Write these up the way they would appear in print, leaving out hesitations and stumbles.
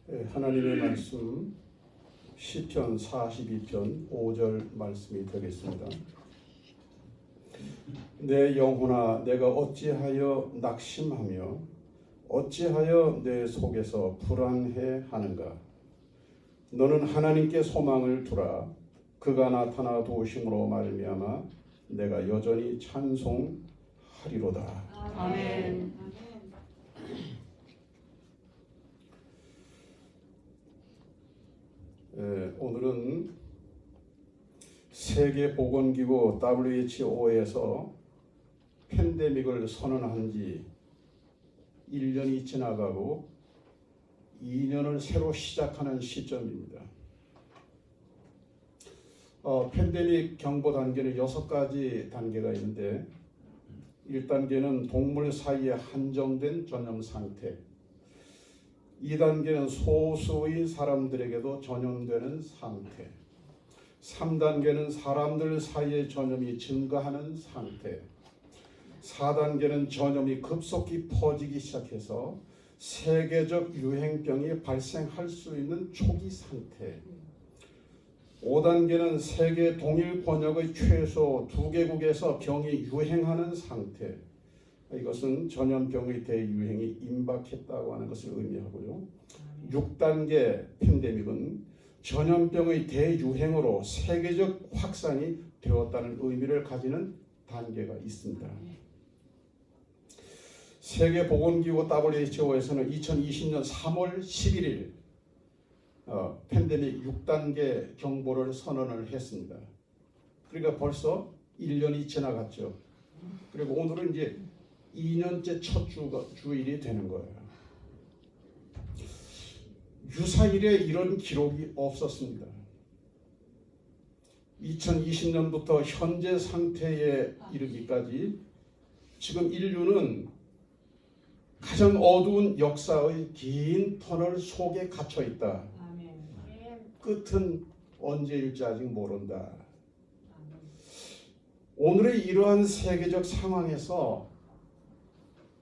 하나님의 말씀 시편 42편 5절 말씀이 되겠습니다. 내 영혼아 내가 어찌하여 낙심하며 어찌하여 내 속에서 불안해하는가. 너는 하나님께 소망을 두라. 그가 나타나 도우심으로 말미암아 내가 여전히 찬송하리로다. 아멘. 오늘은 세계보건기구 WHO에서 팬데믹을 선언한 지 1년이 지나가고 2년을 새로 시작하는 시점입니다. 팬데믹 경보 단계는 6가지 단계가 있는데 1단계는 동물 사이에 한정된 전염 상태, 2단계는 소수의 사람들에게도 전염되는 상태, 3단계는 사람들 사이에 전염이 증가하는 상태, 4단계는 전염이 급속히 퍼지기 시작해서 세계적 유행병이 발생할 수 있는 초기 상태, 5단계는 세계 동일 번역의 최소 2개국에서 병이 유행하는 상태, 이것은 전염병의 대유행이 임박했다고 하는 것을 의미하고요. 6단계 팬데믹은 전염병의 대유행으로 세계적 확산이 되었다는 의미를 가지는 단계가 있습니다. 세계보건기구 WHO에서는 2020년 3월 11일 팬데믹 6단계 경보를 선언을 했습니다. 그러니까 벌써 1년이 지나갔죠. 그리고 오늘은 이제 2년째 첫 주일이 되는 거예요. 유사일에 이런 기록이 없었습니다. 2020년부터 현재 상태에 이르기까지 지금 인류는 가장 어두운 역사의 긴 터널 속에 갇혀 있다. 끝은 언제일지 아직 모른다. 오늘의 이러한 세계적 상황에서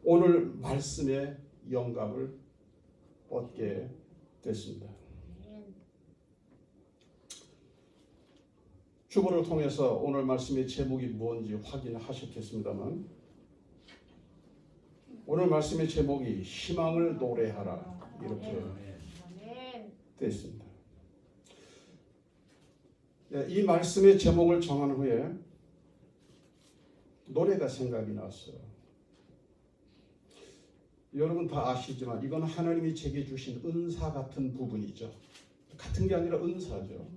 오늘 말씀의 영감을 얻게 됐습니다. 주보를 통해서 오늘 말씀의 제목이 뭔지 확인하셨겠습니다만 오늘 말씀의 제목이 희망을 노래하라 이렇게 되어 있습니다. 이 말씀의 제목을 정한 후에 노래가 생각이 났어요. 여러분 다 아시지만 이건 하나님이 제게 주신 은사 같은 부분이죠. 같은 게 아니라 은사죠.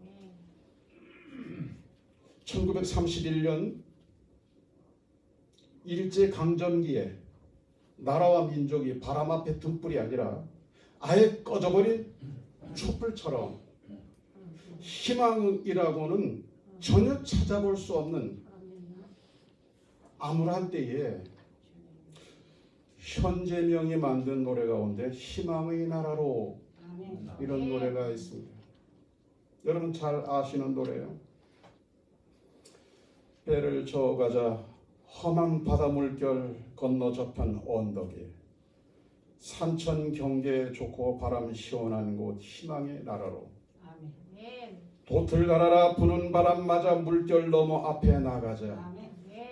1931년 일제강점기에 나라와 민족이 바람 앞에 등불이 아니라 아예 꺼져버린 촛불처럼 희망이라고는 전혀 찾아볼 수 없는 암울한 때에 현재명이 만든 노래 가운데 희망의 나라로 이런 노래가 있습니다. 여러분 잘 아시는 노래예요. 배를 저어가자 험한 바다 물결 건너 저편 언덕에 산천 경계 좋고 바람 시원한 곳 희망의 나라로 도틀 달아라 부는 바람 맞아 물결 넘어 앞에 나가자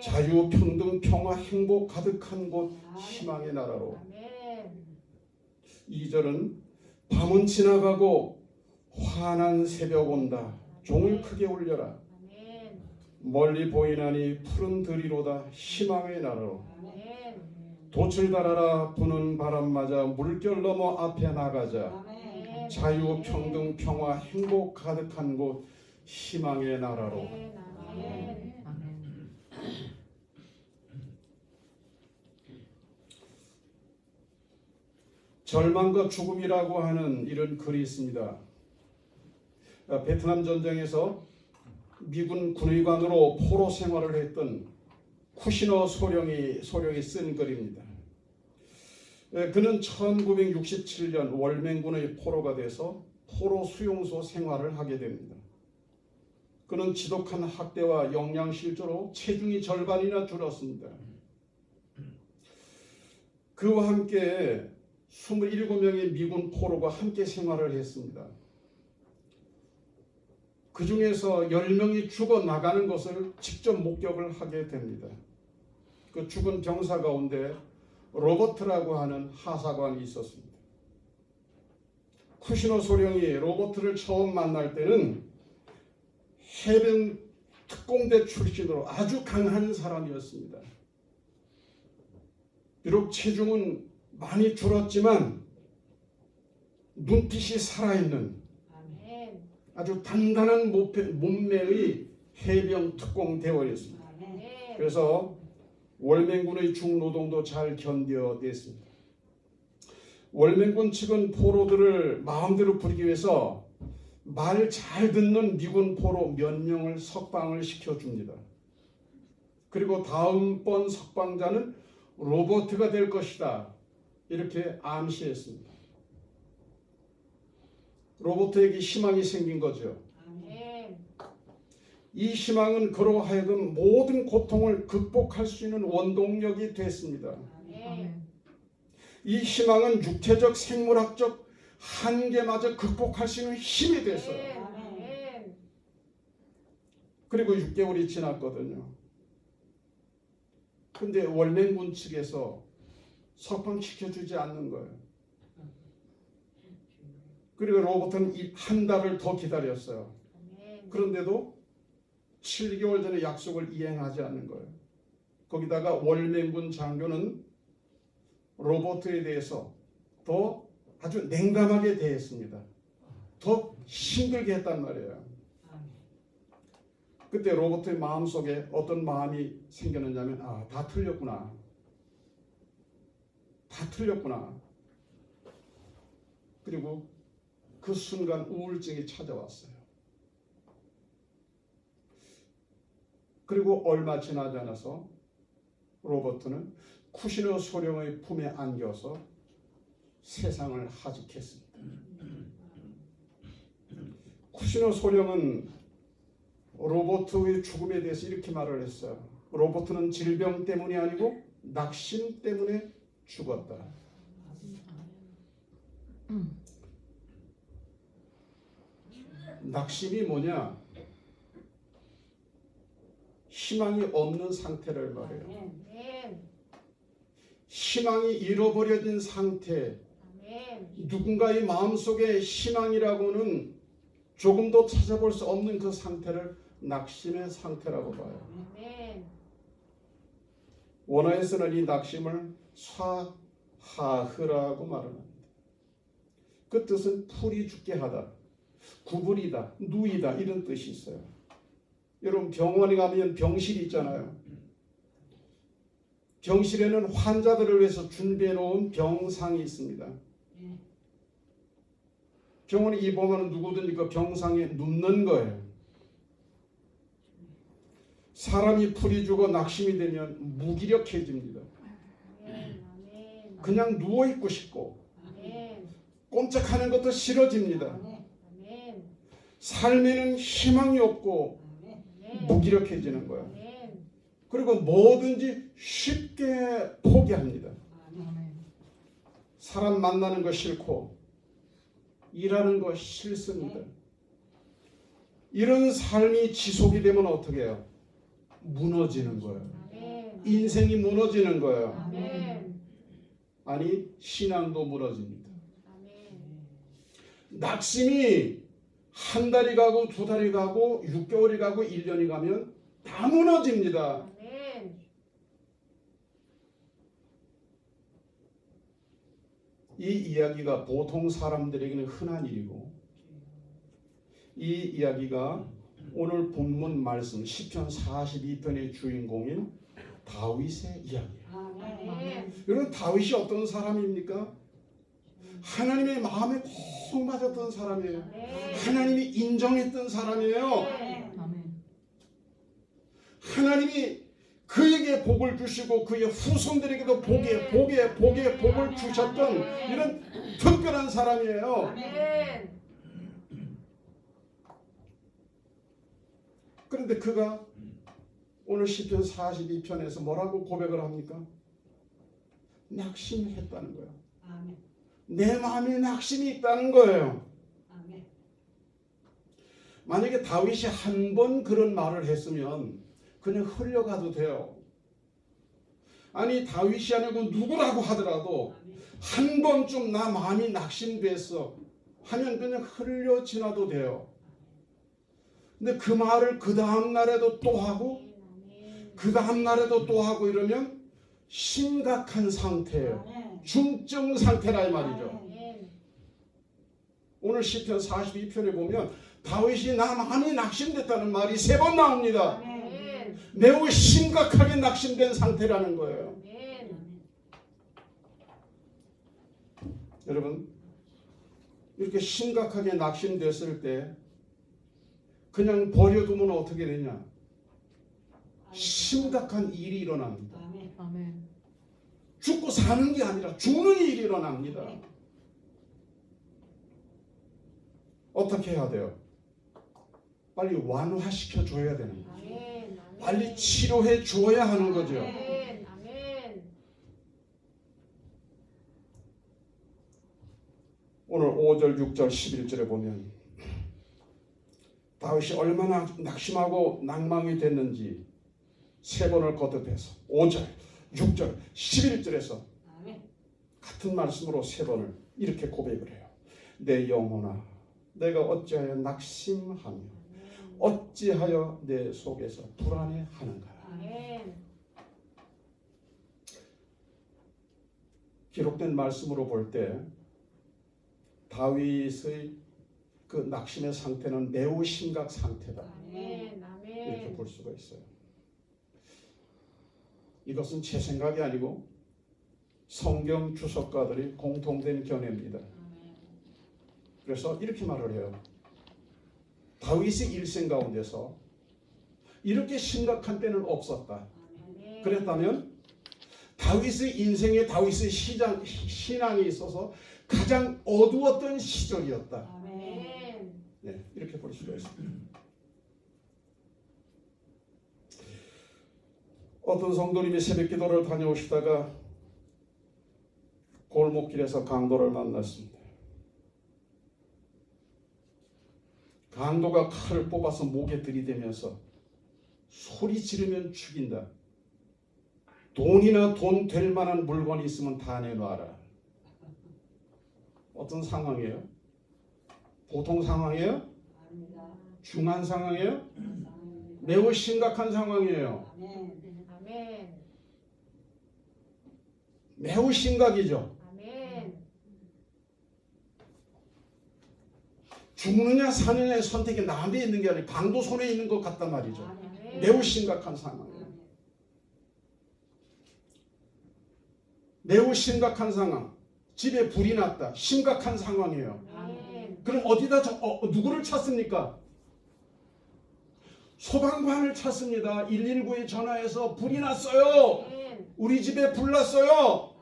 자유 평등 평화 행복 가득한 곳 희망의 나라로. 2절은 밤은 지나가고 환한 새벽 온다 종을 크게 울려라 멀리 보이나니 푸른 들이로다 희망의 나라로. 돛을 달아라 부는 바람 맞아 물결 넘어 앞에 나가자 자유 평등 평화 행복 가득한 곳 희망의 나라로. 절망과 죽음이라고 하는 이런 글이 있습니다. 베트남 전쟁에서 미군 군의관으로 포로 생활을 했던 쿠시너 소령이 쓴 글입니다. 그는 1967년 월맹군의 포로가 돼서 포로 수용소 생활을 하게 됩니다. 그는 지독한 학대와 영양실조로 체중이 절반이나 줄었습니다. 그와 함께 27명의 미군 포로가 함께 생활을 했습니다. 그 중에서 10명이 죽어나가는 것을 직접 목격을 하게 됩니다. 그 죽은 병사 가운데 로버트라고 하는 하사관이 있었습니다. 쿠시노 소령이 로버트를 처음 만날 때는 해병 특공대 출신으로 아주 강한 사람이었습니다. 비록 체중은 많이 줄었지만 눈빛이 살아있는 아주 단단한 몸매의 해병 특공대원이었습니다. 그래서 월맹군의 중노동도 잘 견뎌냈습니다. 월맹군 측은 포로들을 마음대로 부리기 위해서 말 잘 듣는 미군 포로 몇 명을 석방을 시켜줍니다. 그리고 다음번 석방자는 로버트가 될 것이다, 이렇게 암시했습니다. 로버트에게 희망이 생긴 거죠. 이 희망은 그로 하여금 모든 고통을 극복할 수 있는 원동력이 됐습니다. 이 희망은 육체적 생물학적 한계마저 극복할 수 있는 힘이 됐어요. 그리고 6개월이 지났거든요. 근데 월맹군 측에서 석방시켜주지 않는 거예요. 그리고 로버트는 한 달을 더 기다렸어요. 그런데도 7개월 전에 약속을 이행하지 않는 거예요. 거기다가 월맹군 장교는 로버트에 대해서 더 아주 냉담하게 대했습니다. 더 힘들게 했단 말이에요. 그때 로버트의 마음속에 어떤 마음이 생겼느냐면, 다 틀렸구나. 다 틀렸구나. 그리고 그 순간 우울증이 찾아왔어요. 그리고 얼마 지나지 않아서 로버트는 쿠시노 소령의 품에 안겨서 세상을 하직했습니다. 쿠시노 소령은 로버트의 죽음에 대해서 이렇게 말을 했어요. 로버트는 질병 때문이 아니고 낙심 때문에 죽었다. 낙심이 뭐냐? 희망이 없는 상태를 말해요. 희망이 잃어버려진 상태, 누군가의 마음속에 희망이라고는 조금도 찾아볼 수 없는 그 상태를 낙심의 상태라고 봐요. 원어에서는 이 낙심을 사하흐라고 말합니다. 그 뜻은 풀이 죽게 하다, 구부리다, 누이다, 이런 뜻이 있어요. 여러분, 병원에 가면 병실이 있잖아요. 병실에는 환자들을 위해서 준비해 놓은 병상이 있습니다. 병원에 입원하는 누구든지 그 병상에 눕는 거예요. 사람이 풀이 죽어 낙심이 되면 무기력해집니다. 그냥 누워있고 싶고 꼼짝하는 것도 싫어집니다. 삶에는 희망이 없고 무기력해지는 거예요. 그리고 뭐든지 쉽게 포기합니다. 사람 만나는 거 싫고 일하는 거 싫습니다. 이런 삶이 지속이 되면 어떻게 해요? 무너지는 거예요. 인생이 무너지는 거예요. 아니, 신앙도 무너집니다. 낙심이 한 달이 가고 두 달이 가고 6개월이 가고 1년이 가면 다 무너집니다. 이 이야기가 보통 사람들에게는 흔한 일이고, 이 이야기가 오늘 본문 말씀 시편 42편의 주인공인 다윗의 이야기예요. 여러분, 다윗이 어떤 사람입니까? 하나님의 마음에 콕 맞았던 사람이에요. 하나님이 인정했던 사람이에요. 하나님이 그에게 복을 주시고 그의 후손들에게도 복을 주셨던 이런 특별한 사람이에요. 그런데 그가 오늘 시편 42편에서 뭐라고 고백을 합니까? 낙심했다는 거예요. 내 마음에 낙심이 있다는 거예요. 만약에 다윗이 한 번 그런 말을 했으면 그냥 흘려가도 돼요. 아니 다윗이 아니고 누구라고 하더라도 한 번쯤 나 마음이 낙심됐어 하면 그냥 흘려 지나도 돼요. 근데 그 말을 그 다음 날에도 또 하고 그 다음 날에도 또 하고 이러면 심각한 상태예요. 중증 상태라 이 말이죠. 오늘 시편 42편에 보면 다윗이 나 마음이 낙심됐다는 말이 3번 나옵니다. 매우 심각하게 낙심된 상태라는 거예요. 여러분 이렇게 심각하게 낙심됐을 때 그냥 버려두면 어떻게 되냐? 심각한 일이 일어납니다. 아멘. 죽고 사는 게 아니라 죽는 일이 일어납니다. 어떻게 해야 돼요? 빨리 완화시켜 줘야 되는 거죠. 빨리 치료해 줘야 하는 거죠. 오늘 5절, 6절, 11절에 보면 다윗이 얼마나 낙심하고 낭망이 됐는지 3번을 거듭해서 5절, 6절, 11절에서 같은 말씀으로 3번을 이렇게 고백을 해요. 내 영혼아 내가 어찌하여 낙심하며 어찌하여 내 속에서 불안해하는가. 기록된 말씀으로 볼 때 다윗의 그 낙심의 상태는 매우 심각 상태다. 이렇게 볼 수가 있어요. 이것은 제 생각이 아니고 성경 주석가들이 공통된 견해입니다. 그래서 이렇게 말을 해요. 다윗의 일생 가운데서 이렇게 심각한 때는 없었다. 그랬다면 다윗의 인생에 다윗의 신앙이 있어서 가장 어두웠던 시절이었다. 네, 이렇게 볼 수가 있습니다. 어떤 성도님이 새벽기도를 다녀오시다가 골목길에서 강도를 만났습니다. 강도가 칼을 뽑아서 목에 들이대면서 소리 지르면 죽인다. 돈이나 돈 될 만한 물건이 있으면 다 내놔라. 어떤 상황이에요? 보통 상황이에요? 중한 상황이에요? 매우 심각한 상황이에요. 매우 심각이죠. 죽느냐 사느냐의 선택이 남에 있는 게 아니라 강도 손에 있는 것 같단 말이죠. 매우 심각한 상황이에요. 매우 심각한 상황. 집에 불이 났다. 심각한 상황이에요. 그럼 어디다 누구를 찾습니까? 소방관을 찾습니다. 119에 전화해서 불이 났어요. 우리 집에 불 났어요.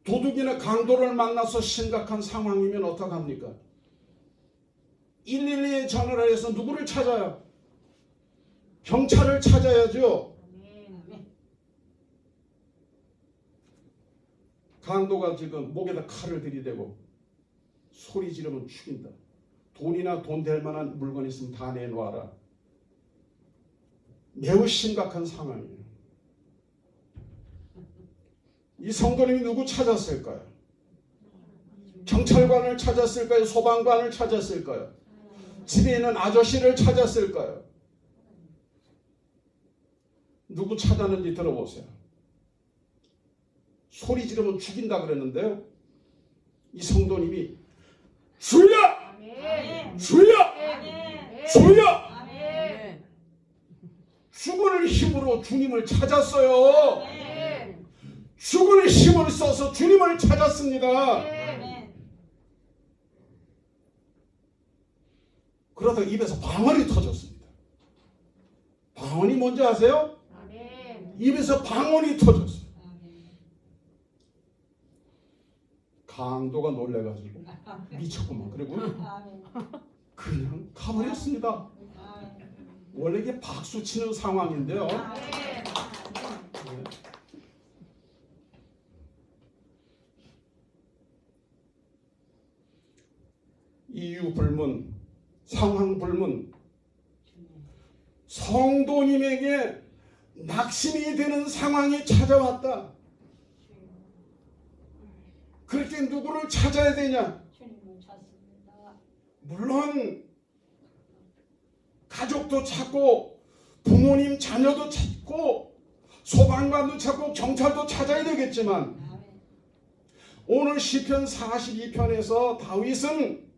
도둑이나 강도를 만나서 심각한 상황이면 어떡합니까? 112에 전화를 해서 누구를 찾아요? 경찰을 찾아야죠. 강도가 지금 목에다 칼을 들이대고 소리 지르면 죽인다. 돈이나 돈 될 만한 물건 있으면 다 내놔라. 매우 심각한 상황이에요. 이 성도님이 누구 찾았을까요? 경찰관을 찾았을까요? 소방관을 찾았을까요? 집에 있는 아저씨를 찾았을까요? 누구 찾았는지 들어보세요. 소리 지르면 죽인다 그랬는데요. 이 성도님이 주여! 주여! 주여! 죽을 힘으로 주님을 찾았어요. 죽을 힘을 써서 주님을 찾았습니다. 그러다가 입에서 방언이 터졌습니다. 방언이 뭔지 아세요? 입에서 방언이 터졌어요. 강도가 놀래가지고 미쳤구만. 그리고 그냥 가버렸습니다. 원래 이게 박수 치는 상황인데요. 이유 불문, 상황 불문, 성도님에게 낙심이 되는 상황이 찾아왔다. 그럴 때 누구를 찾아야 되냐? 물론 가족도 찾고 부모님 자녀도 찾고 소방관도 찾고 경찰도 찾아야 되겠지만 오늘 시편 42편에서 다윗은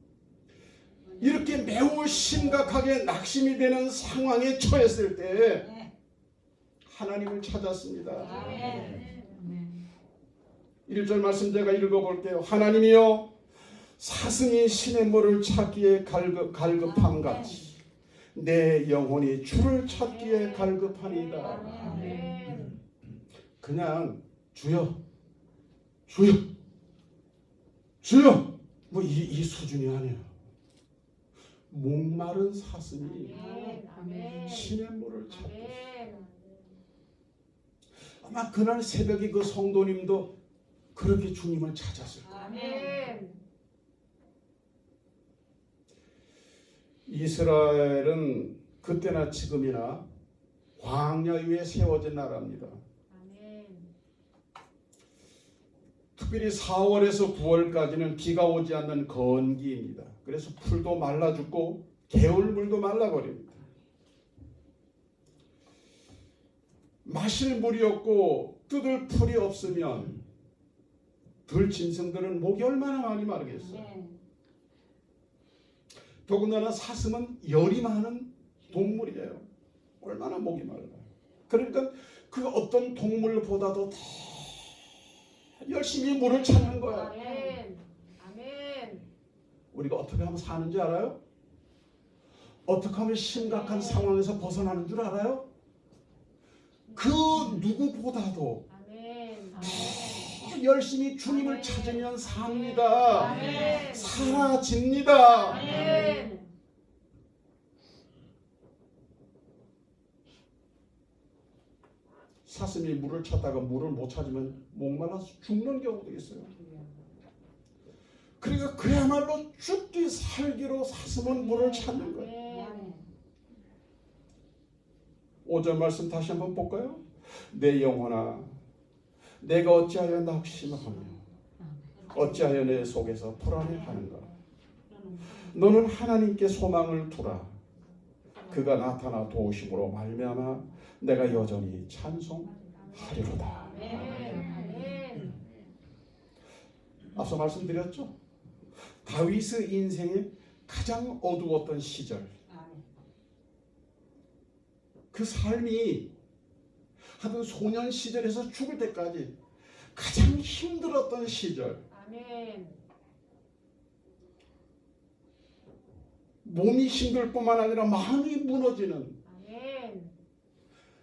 이렇게 매우 심각하게 낙심이 되는 상황에 처했을 때 하나님을 찾았습니다. 1절 말씀 제가 읽어볼게요. 하나님이여 사슴이 시냇물을 찾기에 갈급함같이 내 영혼이 주를 찾기에 갈급하니이다. 그냥 주여 주여 주여 뭐 이 수준이 아니야. 목마른 사슴이 시냇물을 찾듯이. 아마 그날 새벽에 그 성도님도 그렇게 주님을 찾았을 거예요. 이스라엘은 그때나 지금이나 광야 위에 세워진 나라입니다. 특별히 4월에서 9월까지는 비가 오지 않는 건기입니다. 그래서 풀도 말라 죽고 개울물도 말라버립니다. 마실 물이 없고 뜯을 풀이 없으면 들짐승들은 목이 얼마나 많이 마르겠어요. 더군다나 사슴은 열이 많은 동물이에요. 얼마나 목이 말라요. 그러니까 그 어떤 동물보다도 더 열심히 물을 찾는 거예요. 우리가 어떻게 하면 사는지 알아요? 어떻게 하면 심각한 상황에서 벗어나는 줄 알아요? 그 누구보다도 더 열심히 주님을 찾으면 삽니다. 사라집니다. 사슴이 물을 찾다가 물을 못 찾으면 목말라서 죽는 경우도 있어요. 그러니까 그야말로 죽기 살기로 사슴은 물을 찾는 거예요. 5절 말씀 다시 한번 볼까요? 내 영혼아 내가 어찌하여 낙심하며 어찌하여 내 속에서 불안해하는가. 너는 하나님께 소망을 두라. 그가 나타나 도우심으로 말미암아 내가 여전히 찬송하리로다. 앞서 말씀드렸죠. 다윗의 인생에 가장 어두웠던 시절, 그 삶이 하던 소년 시절에서 죽을 때까지 가장 힘들었던 시절, 몸이 힘들 뿐만 아니라 마음이 무너지는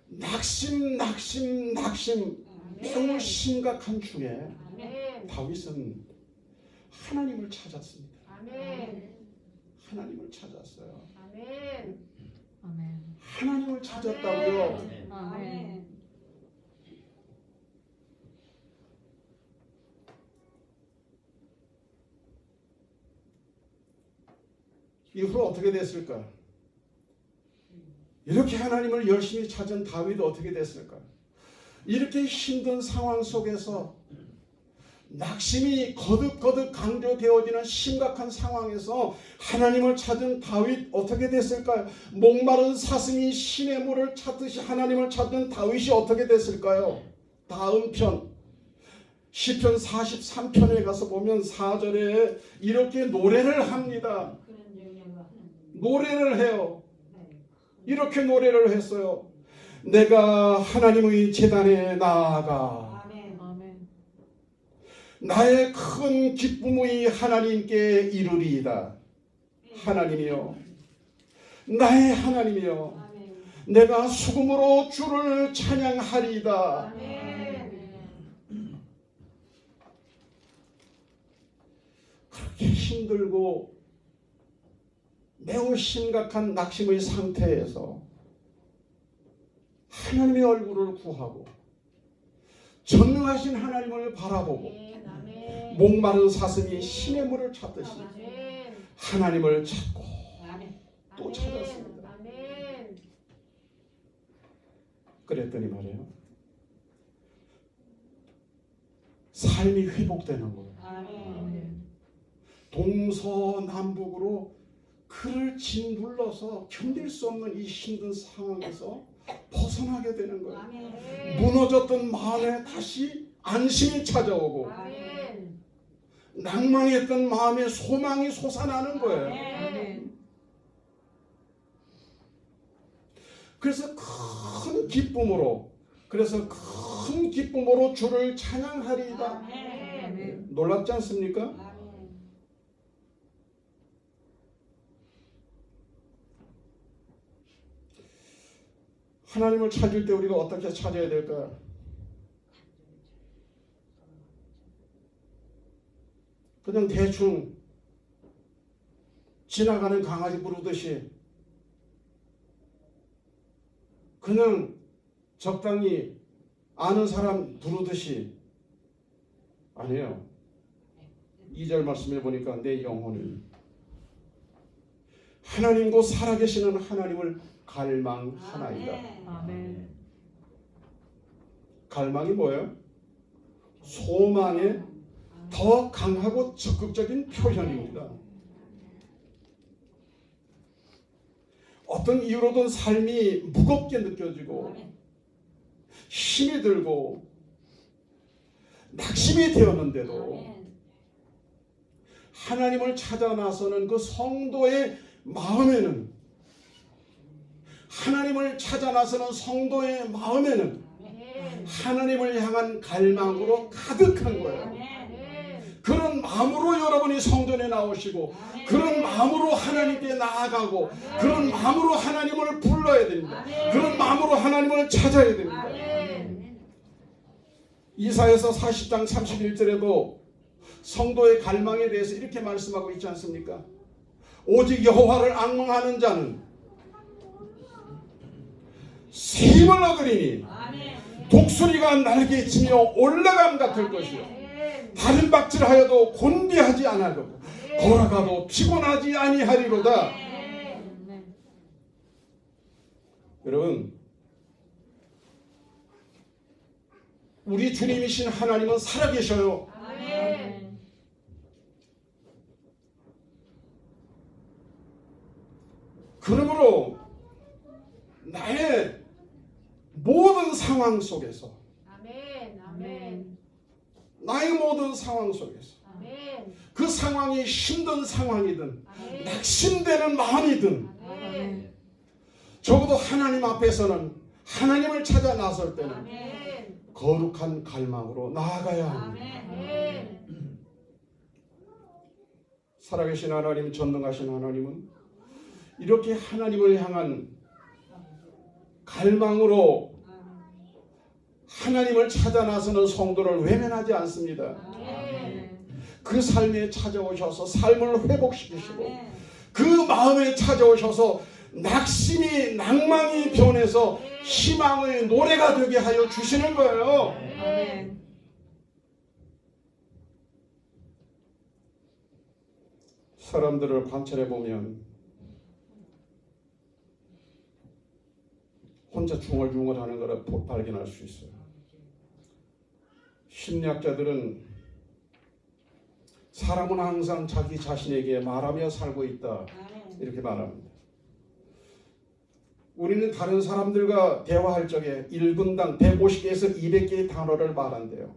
낙심 매우 심각한 중에 다윗은 하나님을 찾았습니다. 하나님을 찾았어요. 하나님을 찾았다고요. 이후로 어떻게 됐을까? 이렇게 하나님을 열심히 찾은 다윗은 어떻게 됐을까? 이렇게 힘든 상황 속에서 낙심이 거듭거듭 강조되어지는 심각한 상황에서 하나님을 찾은 다윗 어떻게 됐을까요? 목마른 사슴이 시냇물을 찾듯이 하나님을 찾은 다윗이 어떻게 됐을까요? 다음 편 시편 43편에 가서 보면 4절에 이렇게 노래를 합니다. 노래를 해요. 이렇게 노래를 했어요. 내가 하나님의 제단에 나아가 나의 큰 기쁨의 하나님께 이르리이다. 하나님이여, 나의 하나님이여, 내가 수금으로 주를 찬양하리이다. 그렇게 힘들고 매우 심각한 낙심의 상태에서 하나님의 얼굴을 구하고 전능하신 하나님을 바라보고 목마른 사슴이 시냇물을 찾듯이 하나님을 찾고 아멘. 또 찾았습니다. 아멘. 그랬더니 말이에요, 삶이 회복되는 거예요. 아멘. 동서남북으로 그를 짓눌러서 견딜 수 없는 이 힘든 상황에서 벗어나게 되는 거예요. 아멘. 무너졌던 마음에 다시 안심이 찾아오고 아멘. 낭망했던 마음에 소망이 솟아나는 거예요. 아멘. 그래서 큰 기쁨으로 주를 찬양하리이다. 아멘. 놀랍지 않습니까? 아멘. 하나님을 찾을 때 우리가 어떻게 찾아야 될까? 그냥 대충 지나가는 강아지 부르듯이 그냥 적당히 아는 사람 부르듯이 아니에요. 2절 말씀해 보니까 내 영혼을 하나님 곧 살아계시는 하나님을 갈망하나이다. 아멘. 갈망이 뭐예요? 소망의 더 강하고 적극적인 표현입니다. 어떤 이유로든 삶이 무겁게 느껴지고 힘이 들고 낙심이 되었는데도 하나님을 찾아 나서는 그 성도의 마음에는 하나님을 향한 갈망으로 가득한 거예요. 그런 마음으로 여러분이 성전에 나오시고 그런 마음으로 하나님께 나아가고 그런 마음으로 하나님을 불러야 됩니다. 그런 마음으로 하나님을 찾아야 됩니다. 이사야서 40장 31절에도 성도의 갈망에 대해서 이렇게 말씀하고 있지 않습니까? 오직 여호와를 앙망하는 자는 새 힘을 얻으리니 독수리가 날개치며 올라감 같을 것이요 다른 박질하여도 곤비하지 아니하고 걸어가도 피곤하지 아니하리로다. 여러분, 우리 주님이신 하나님은 살아계셔요. 그러므로 나의 모든 상황 속에서 나의 모든 상황 속에서 그 상황이 힘든 상황이든 낙심되는 마음이든 적어도 하나님 앞에서는 하나님을 찾아 나설 때는 거룩한 갈망으로 나아가야 합니다. 살아계신 하나님, 전능하신 하나님은 이렇게 하나님을 향한 갈망으로 하나님을 찾아 나서는 성도를 외면하지 않습니다. 그 삶에 찾아오셔서 삶을 회복시키시고 그 마음에 찾아오셔서 낙심이 낭망이 변해서 희망의 노래가 되게 하여 주시는 거예요. 사람들을 관찰해 보면 혼자 중얼중얼하는 거를 발견할 수 있어요. 심리학자들은 사람은 항상 자기 자신에게 말하며 살고 있다 이렇게 말합니다. 우리는 다른 사람들과 대화할 적에 1분당 150개에서 200개의 단어를 말한대요.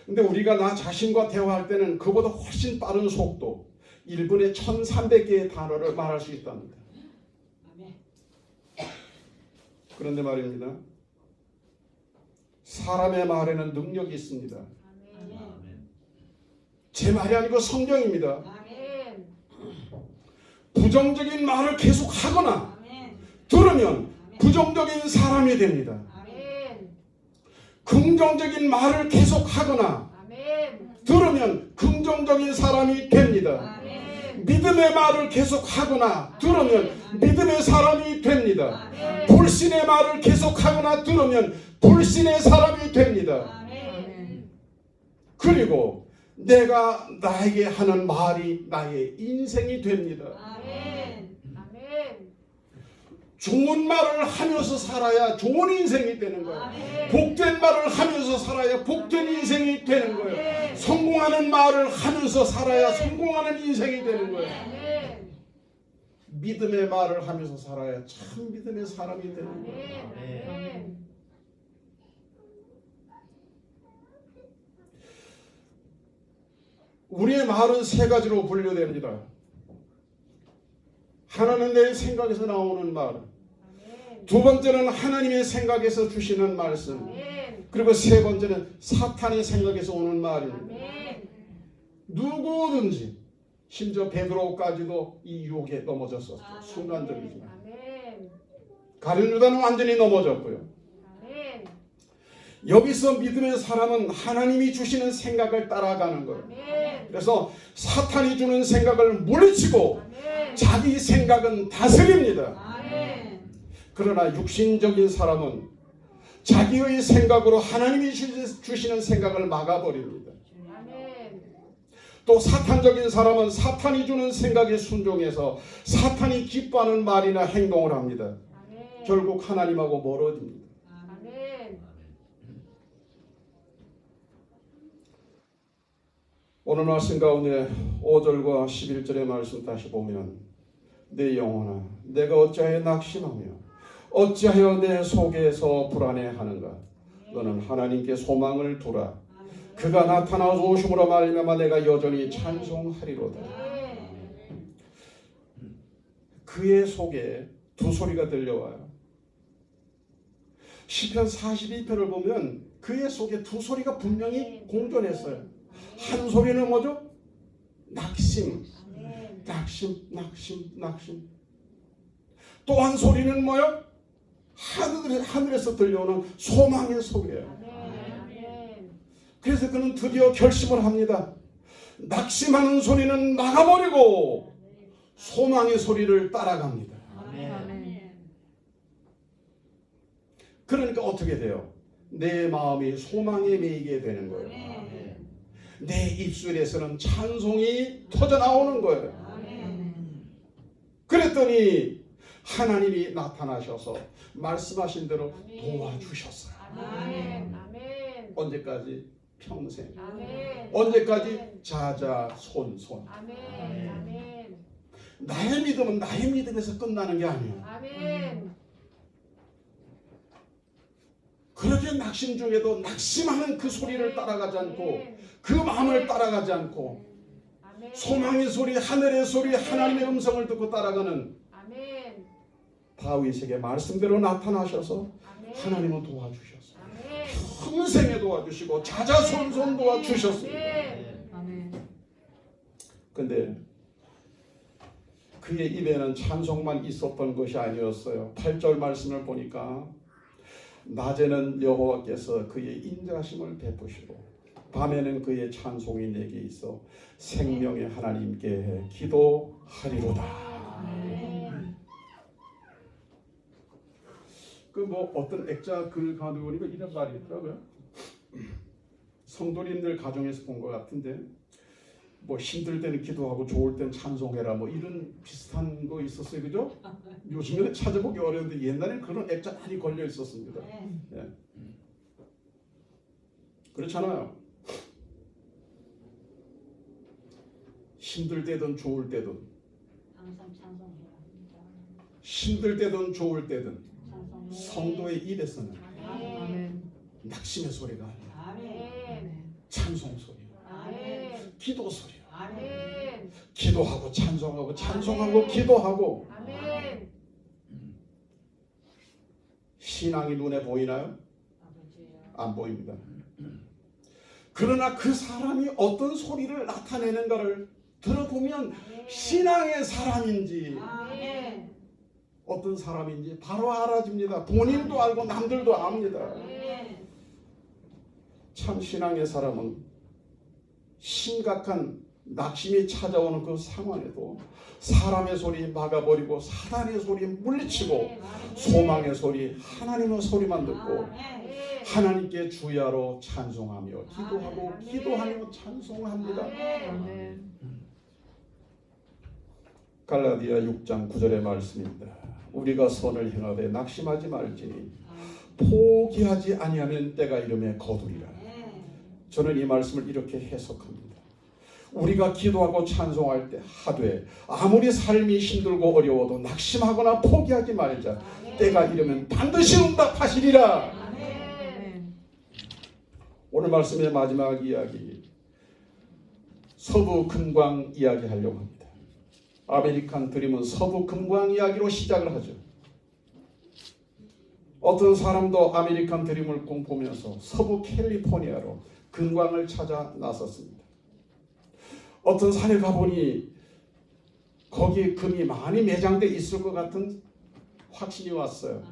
근데 우리가 나 자신과 대화할 때는 그보다 훨씬 빠른 속도 1분에 1300개의 단어를 말할 수 있답니다. 그런데 말입니다. 사람의 말에는 능력이 있습니다. 제 말이 아니고 성경입니다. 부정적인 말을 계속 하거나 들으면 부정적인 사람이 됩니다. 긍정적인 말을 계속 하거나 들으면 긍정적인 사람이 됩니다. 믿음의 말을 계속 하거나 들으면 믿음의 사람이 됩니다. 불신의 말을 계속 하거나 들으면 불신의 사람이 됩니다. 그리고 내가 나에게 하는 말이 나의 인생이 됩니다. 아멘. 아멘. 좋은 말을 하면서 살아야 좋은 인생이 되는 거예요. 아멘. 복된 말을 하면서 살아야 복된 인생이 되는 거예요. 아멘. 성공하는 말을 하면서 살아야 성공하는 인생이 되는 거예요. 아멘. 믿음의 말을 하면서 살아야 참 믿음의 사람이 되는 거예요. 아멘. 아멘. 우리의 말은 세 가지로 분류됩니다. 하나는 내 생각에서 나오는 말, 아멘. 두 번째는 하나님의 생각에서 주시는 말씀, 아멘. 그리고 세 번째는 사탄의 생각에서 오는 말입니다. 아멘. 누구든지 심지어 베드로까지도 이 유혹에 넘어졌었어요. 아멘. 순간적이지만 아멘. 가룟 유다는 완전히 넘어졌고요. 아멘. 여기서 믿음의 사람은 하나님이 주시는 생각을 따라가는 거예요. 아멘. 그래서 사탄이 주는 생각을 물리치고 아멘. 자기 생각은 다스립니다. 아멘. 그러나 육신적인 사람은 자기의 생각으로 하나님이 주시는 생각을 막아버립니다. 아멘. 또 사탄적인 사람은 사탄이 주는 생각에 순종해서 사탄이 기뻐하는 말이나 행동을 합니다. 아멘. 결국 하나님하고 멀어집니다. 아멘. 오늘 말씀 가운데 5절과 11절의 말씀 다시 보면 내 영혼아 내가 어찌하여 낙심하며 어찌하여 내 속에서 불안해하는가 너는 하나님께 소망을 두라 그가 나타나 오심으로 말미암아 내가 여전히 찬송하리로다. 그의 속에 두 소리가 들려와요. 시편 42편을 보면 그의 속에 두 소리가 분명히 공존했어요. 한 소리는 뭐죠? 낙심, 낙심, 낙심, 낙심. 또 한 소리는 뭐요? 하늘에서 들려오는 소망의 소리예요. 그래서 그는 드디어 결심을 합니다. 낙심하는 소리는 막아버리고 소망의 소리를 따라갑니다. 아멘. 그러니까 어떻게 돼요? 내 마음이 소망에 매이게 되는 거예요. 내 입술에서는 찬송이 터져나오는 거예요. 그랬더니 하나님이 나타나셔서 말씀하신 대로 도와주셨어요. 아멘. 아멘. 언제까지? 평생. 아멘. 언제까지? 자자손손. 아멘. 아멘. 나의 믿음은 나의 믿음에서 끝나는 게 아니에요. 아멘. 그렇게 낙심 중에도 낙심하는 그 소리를 따라가지 않고 그 마음을 따라가지 않고 아멘. 소망의 소리, 하늘의 소리, 하나님의 음성을 듣고 따라가는 아멘. 다윗에게 말씀대로 나타나셔서 아멘. 하나님은 도와주셨어요. 아멘. 평생에 도와주시고 자자손손 도와주셨습니다. 아멘. 근데 그의 입에는 찬송만 있었던 것이 아니었어요. 8절 말씀을 보니까 낮에는 여호와께서 그의 인자심을 베푸시고 밤에는 그의 찬송이 내게 있어 생명의 하나님께 기도하리로다. 그 뭐 어떤 액자 글 가운데 보니까 이런 말이 있더라고요. 성도님들 가정에서 본 것 같은데 뭐 힘들 때는 기도하고 좋을 때는 찬송해라 뭐 이런 비슷한 거 있었어요. 그죠? 요즘에는 찾아보기 어려운데 옛날에는 그런 액자 많이 걸려 있었습니다. 예. 그렇잖아요. 힘들 때든 좋을 때든 항상 찬송해라. 힘들 때든 좋을 때든 성도의 입에서는 아멘. 낙심의 소리가 아니라 아멘. 찬송 소리, 아멘. 기도 소리. 아멘. 기도하고 찬송하고 찬송하고 기도하고. 아멘. 신앙이 눈에 보이나요? 아버지야. 안 보입니다. 그러나 그 사람이 어떤 소리를 나타내는가를 들어보면 신앙의 사람인지 아멘. 어떤 사람인지 바로 알아집니다. 본인도 알고 남들도 압니다. 아멘. 참 신앙의 사람은 심각한 낙심이 찾아오는 그 상황에도 사람의 소리 막아버리고 사단의 소리 물리치고 소망의 소리 하나님의 소리만 듣고 하나님께 주야로 찬송하며 기도하고 기도하며 찬송합니다. 아멘. 갈라디아 6장 9절의 말씀입니다. 우리가 선을 행하되 낙심하지 말지니 포기하지 아니하면 때가 이름에 거두리라. 저는 이 말씀을 이렇게 해석합니다. 우리가 기도하고 찬송할 때 하되 아무리 삶이 힘들고 어려워도 낙심하거나 포기하지 말자. 때가 이르면 반드시 응답하시리라. 아멘. 오늘 말씀의 마지막 이야기, 서부 금광 이야기 하려고 합니다. 아메리칸 드림은 서부 금광 이야기로 시작을 하죠. 어떤 사람도 아메리칸 드림을 꿈꾸면서 서부 캘리포니아로 금광을 찾아 나섰습니다. 어떤 산에 가보니 거기 금이 많이 매장돼 있을 것 같은 확신이 왔어요.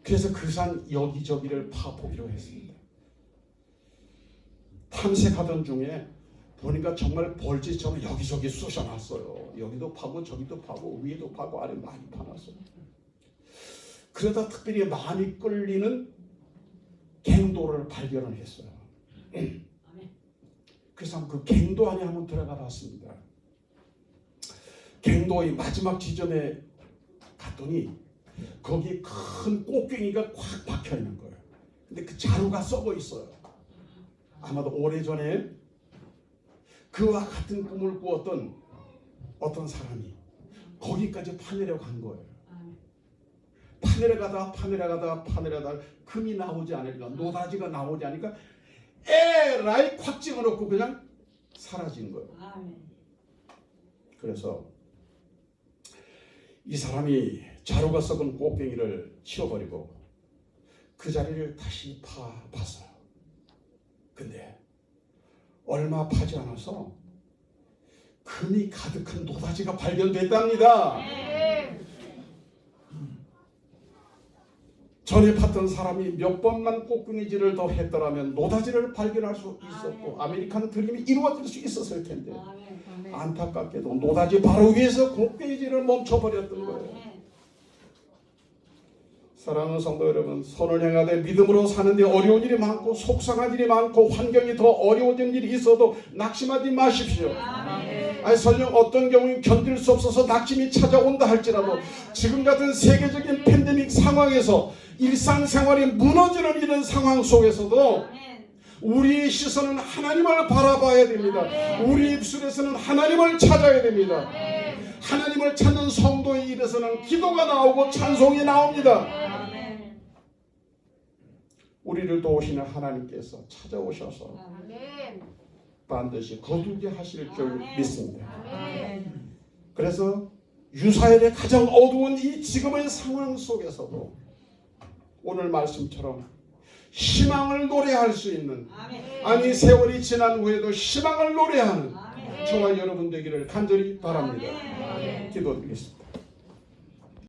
그래서 그 산 여기저기를 파보기로 했습니다. 탐색하던 중에 보니까 정말 벌집처럼 여기저기 쑤셔놨어요. 여기도 파고 저기도 파고 위에도 파고 아래 많이 파놨어요. 그러다 특별히 많이 끌리는 갱도를 발견을 했어요. 그래서 그 갱도 안에 한번 들어가 봤습니다. 갱도의 마지막 지점에 갔더니 거기 큰 꽃갱이가 꽉 박혀 있는 거예요. 근데 그 자루가 썩어 있어요. 아마도 오래전에 그와 같은 꿈을 꾸었던 어떤 사람이 거기까지 파내려 간 거예요. 파내려가다 금이 나오지 않으니까, 노다지가 나오지 않으니까 에라이 콱 찍어놓고 그냥 사라진 거예요. 그래서 이 사람이 자루가 썩은 꽃갱이를 치워버리고 그 자리를 다시 파봤어요. 근데 얼마 파지 않아서 금이 가득한 노다지가 발견됐답니다. 전에 팠던 사람이 몇 번만 꽃갱이질을 더 했더라면 노다지를 발견할 수 있었고 아메리칸 드림이 이루어질 수 있었을 텐데 안타깝게도 노다지 바로 위에서 꽃갱이질을 멈춰버렸던 거예요. 사랑하는 성도 여러분, 선을 행하되 믿음으로 사는데 어려운 일이 많고 속상한 일이 많고 환경이 더 어려워진 일이 있어도 낙심하지 마십시오. 아니 설령 어떤 경우에 견딜 수 없어서 낙심이 찾아온다 할지라도 지금 같은 세계적인 팬데믹 상황에서 일상생활이 무너지는 이런 상황 속에서도 우리의 시선은 하나님을 바라봐야 됩니다. 우리 입술에서는 하나님을 찾아야 됩니다. 하나님을 찾는 성도의 입에서는 기도가 나오고 찬송이 나옵니다. 우리를 도우시는 하나님께서 찾아오셔서 반드시 거두게 하실 줄 믿습니다. 그래서 유사일의 가장 어두운 이 지금의 상황 속에서도 오늘 말씀처럼 희망을 노래할 수 있는, 아니 세월이 지난 후에도 희망을 노래하는 저와 여러분 되기를 간절히 바랍니다. 기도드리겠습니다.